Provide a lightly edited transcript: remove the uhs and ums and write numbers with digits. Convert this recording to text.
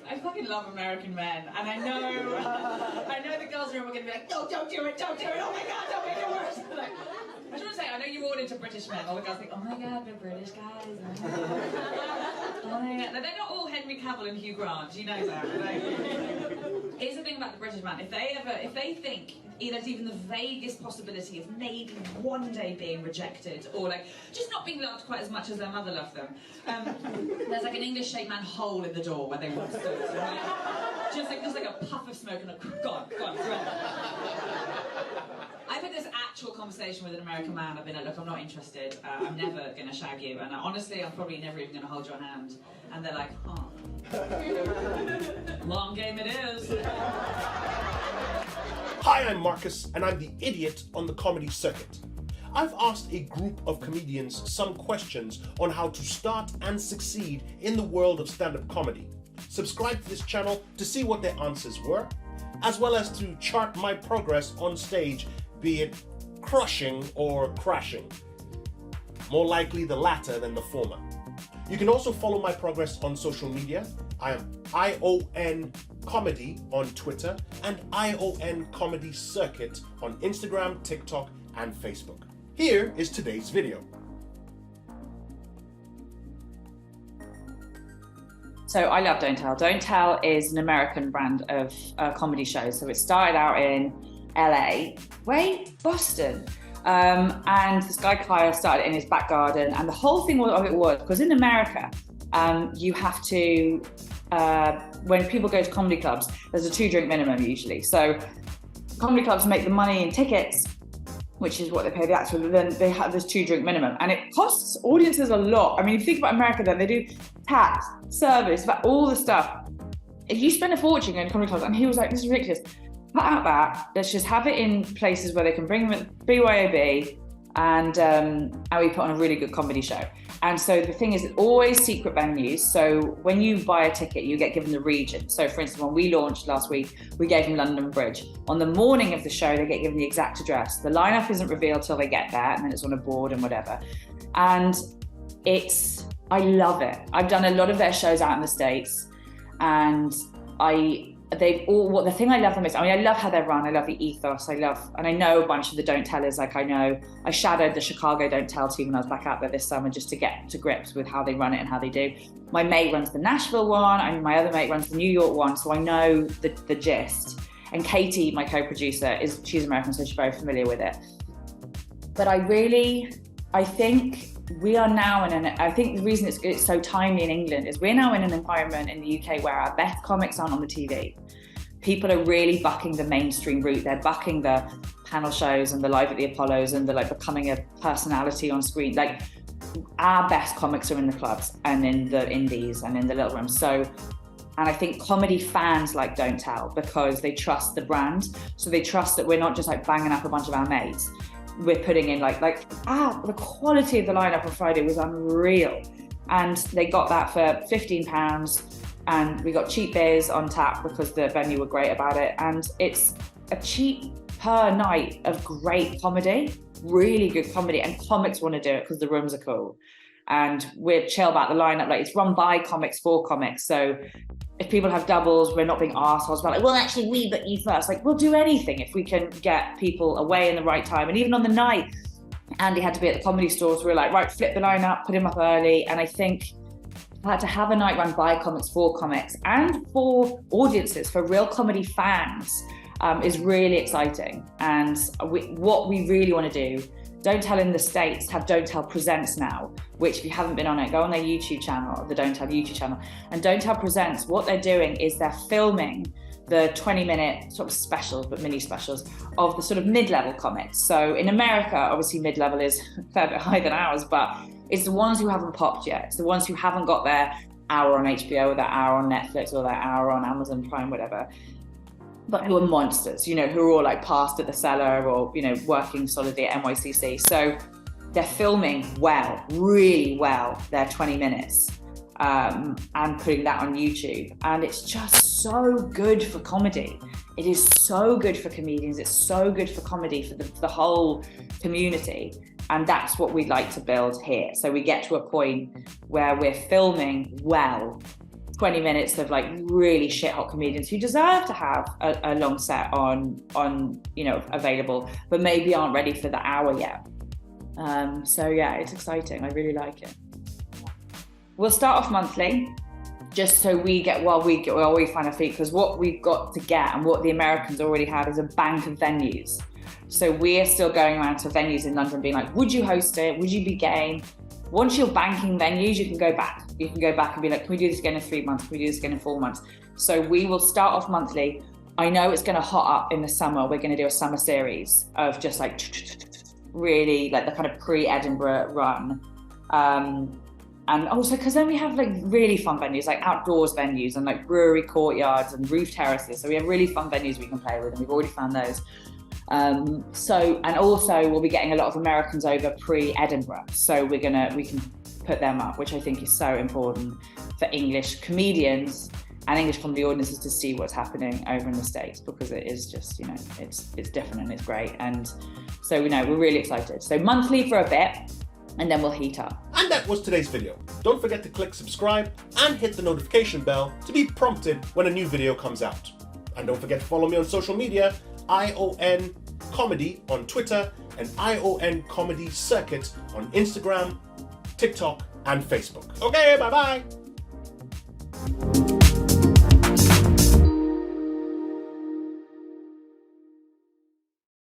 I fucking love American men, and I know the girls are all going to be like, no, don't do it, oh my God, don't make it worse. Like, I just want to say, I know you're all into British men. All the girls think, oh my God, they're British guys. Oh my God. They're not all Henry Cavill and Hugh Grant, you know that. Like, here's the thing about the British man. If they think there's even the vaguest possibility of maybe one day being rejected, or like just not being loved quite as much as their mother loved them, there's like an English shaped man hole in the door where they once stood. So like, just like a puff of smoke and a gone. I've had this actual conversation with an American man. I've been like, look, I'm not interested. I'm never going to shag you. And honestly, I'm probably never even going to hold your hand. And they're like, huh. Long game it is. Hi, I'm Marcus, and I'm the idiot on the comedy circuit. I've asked a group of comedians some questions on how to start and succeed in the world of stand-up comedy. Subscribe to this channel to see what their answers were, as well as to chart my progress on stage, be it crushing or crashing. More likely the latter than the former. You can also follow my progress on social media. I am ION Comedy on Twitter and ION Comedy Circuit on Instagram, TikTok, and Facebook. Here is today's video. So I love Don't Tell. Don't Tell is an American brand of comedy shows. So it started out in LA, Boston. And this guy Kyle started it in his back garden. And the whole thing of it was, because in America, you have to, when people go to comedy clubs, there's a 2-drink minimum usually. So comedy clubs make the money in tickets, which is what they pay the actor, but then they have this 2-drink minimum. And it costs audiences a lot. I mean, if you think about America, then they do tax, service, about all the stuff. If you spend a fortune going to comedy clubs, and he was like, this is ridiculous. Cut out that, let's just have it in places where they can bring them at BYOB, and we put on a really good comedy show. And so the thing is, it's always secret venues. So when you buy a ticket, you get given the region. So for instance, when we launched last week, we gave them London Bridge. On the morning of the show, they get given the exact address. The lineup isn't revealed till they get there, and then it's on a board and whatever. And I love it. I've done a lot of their shows out in the States, and the thing I love the most, I mean, I love how they're run, I love the ethos, and I know a bunch of the Don't Tellers, like I shadowed the Chicago Don't Tell team when I was back out there this summer just to get to grips with how they run it and how they do. My mate runs the Nashville one, and my other mate runs the New York one, so I know the gist. And Katie, my co-producer, she's American, so she's very familiar with it. But I think we are now I think the reason it's so timely in England is we're now in an environment in the UK where our best comics aren't on the TV. People are really bucking the mainstream route. They're bucking the panel shows and the Live at the Apollos and the becoming a personality on screen. Like, our best comics are in the clubs and in the indies and in the little rooms. So, and I think comedy fans like Don't Tell because they trust the brand. So they trust that we're not just like banging up a bunch of our mates. We're putting in the quality of the lineup on Friday was unreal. And they got that for £15, and we got cheap beers on tap because the venue were great about it. And it's a cheap per night of great comedy, really good comedy, and comics want to do it because the rooms are cool. And we're chill about the lineup. Like, it's run by comics for comics. So if people have doubles, we're not being arseholes about well, actually, we book you first. Like, we'll do anything if we can get people away in the right time. And even on the night, Andy had to be at the Comedy Store, so we were like, right, flip the lineup, put him up early. And I think to have a night run by comics for comics and for audiences, for real comedy fans, is really exciting. And what we really want to do, Don't Tell in the States have Don't Tell Presents now, which if you haven't been on it, go on their YouTube channel, the Don't Tell YouTube channel. And Don't Tell Presents, what they're doing is they're filming the 20-minute sort of specials, but mini specials, of the sort of mid-level comics. So in America, obviously mid-level is a fair bit higher than ours, but it's the ones who haven't popped yet. It's the ones who haven't got their hour on HBO or their hour on Netflix or their hour on Amazon Prime, whatever. But who are monsters, who are all like passed at the cellar or, working solidly at NYCC. So they're filming really well, their 20 minutes and putting that on YouTube. And it's just so good for comedy. It is so good for comedians. It's so good for comedy, for the whole community. And that's what we'd like to build here. So we get to a point where we're filming well 20 minutes of like really shit hot comedians who deserve to have a long set on available, but maybe aren't ready for the hour yet. So yeah, it's exciting. I really like it. We'll start off monthly, just so we find our feet, because what we've got to get and what the Americans already have is a bank of venues. So we're still going around to venues in London being like, would you host it? Would you be game? Once you're banking venues, you can go back. You can go back and be like, can we do this again in 3 months? Can we do this again in 4 months? So we will start off monthly. I know it's going to hot up in the summer. We're going to do a summer series of just like really like the kind of pre-Edinburgh run. And also because then we have like really fun venues, like outdoors venues and like brewery courtyards and roof terraces. So we have really fun venues we can play with, and we've already found those. And also we'll be getting a lot of Americans over pre-Edinburgh. So we can put them up, which I think is so important for English comedians and English comedy audiences to see what's happening over in the States, because it is just, it's different and it's great. And so we're really excited. So monthly for a bit, and then we'll heat up. And that was today's video. Don't forget to click subscribe and hit the notification bell to be prompted when a new video comes out. And don't forget to follow me on social media, ION Comedy on Twitter and ION Comedy Circuit on Instagram, TikTok and Facebook. Okay, bye-bye.